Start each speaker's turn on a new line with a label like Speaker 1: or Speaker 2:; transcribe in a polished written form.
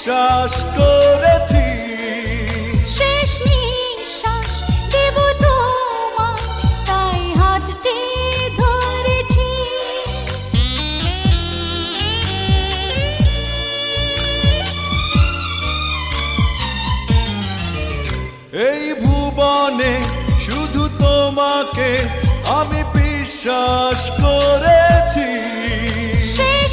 Speaker 1: বিশ্বাস করেছি।
Speaker 2: শেষ নিঃশ্বাস দেব তোমায়, তাই হাতটি ধরেছি।
Speaker 1: এই ভুবনে শুধু তোমাকে আমি বিশ্বাস করেছি।
Speaker 2: শেষ